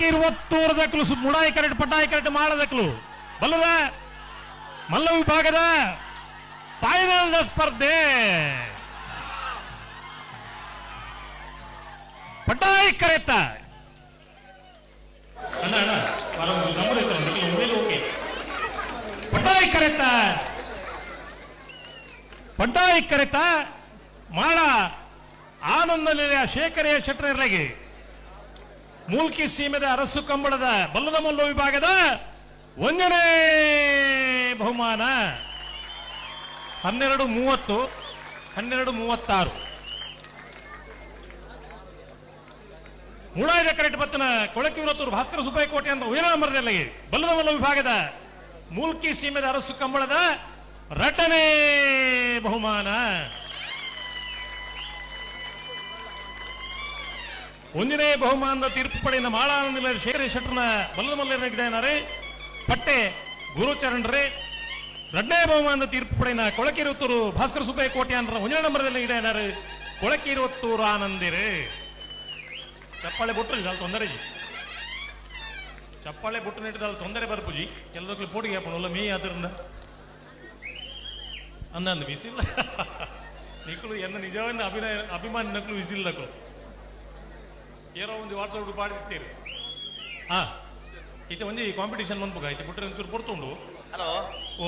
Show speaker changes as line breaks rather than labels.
ಕೊಳಕ್ಕೆ 20 ದಕ್ಕಲು ಮುಡಾಯಿ correct ಪಟಾಯಿ correct ಮಾಡದಕ್ಕಲು ಬಲ್ಲದ ಮಲ್ಲ ವಿಭಾಗದ final ಸ್ಪರ್ಧೆ ಪಟಾಯಿ ಕರೆತ ಪಟಾಯಿ ಕರೆತ ಪಡ್ಡಾಯಿ ಕರೆತ ಮಾಡ ಆನಂದ ನಿಲಯ ಶೇಖರೆಯ ಶೆಟ್ಟರಗೆ ಮೂಲ್ಕಿ ಸೀಮೆದ ಅರಸು ಕಂಬಳದ ಬಲ್ಲದ ಮಲ್ಲು ವಿಭಾಗದ 1ನೇ ಬಹುಮಾನ 12:30 12:36 ಮೂಡಾಯ್ದ ಕರೆಕ್ಟ್ ಬತ್ತನ ಕೊಳಕಿ ವೃತ್ತೂರು ಭಾಸ್ಕರ ಸುಬ್ಬಯ್ಯ ಕೋಟೆ ಅಂತ ಉಯನ ನಂಬರ್ದಲ್ಲಿ ಬಲ್ಲದ ಮಲ್ಲು ವಿಭಾಗದ ಮೂಲ್ಕಿ ಸೀಮೆದ ಅರಸು ಕಂಬಳದ 2ನೇ ಬಹುಮಾನ 1ನೇ ಬಹುಮಾನದ ತೀರ್ಪು ಪಡೆದ ಮಾಳಾನಂದ ಶೇಖರ ಶೆಟ್ಟರ್ನ ಬಲ್ಲದ ಮಲ್ಲರ ಗಿಡನಾರೆ ಪಟ್ಟೆ ಗುರುಚರಣರೇ 2ನೇ ಬಹುಮಾನದ ತೀರ್ಪು ಪಡೆದ ಕೊಳಕಿರುತ್ತೂರು ಭಾಸ್ಕರ ಸುಬ್ಬಯ್ಯ ಕೋಟೆ ಅಂತ 1ನೇ ನಂಬರ್ದಲ್ಲಿ ಗಿಡನಾರೆ ಕೊಳಕಿರುತ್ತೂರು ಆನಂದಿರೇ ಚಪ್ಪಾಳೆ ಬೊಟ್ಟು ಅಲ್ಲಿ ತೊಂದರೆ ಚಪ್ಪಾಳೆ ಬೊಟ್ಟು ನೀಡಿದ ತೊಂದರೆ ಬರ್ಪುಜಿ ಎಲ್ಲದಕ್ಕೂ ಪೋಟಿಗೆ ಹಾಕೋಣ ಮೇ ಅದರಿಂದ ಅಂದಂದು ವಿಸಿಲ್ಲ ನಿಕ್ಕಲು ಎನ್ನ ನಿಜವನ್ನ ಅಭಿಮಾನಿ ನಕ್ಕಲು ವಿಸಿಲ್ ನಕ್ಕಲು ಏನೋ ಒಂದು ವಾಟ್ಸಪ್ ಪಾಡಿರ್ತೀರಿ ಹಾ ಇತ್ತೆ ಒಂಜಿ ಕಾಂಪಿಟೇಷನ್ ಬಂದ್ಬೇಕು ಆಯ್ತು ಬಿಟ್ಟರೆ ಒಂಚೂರು ಕೊಡ್ತುಂಡು
ಹಲೋ
ಓ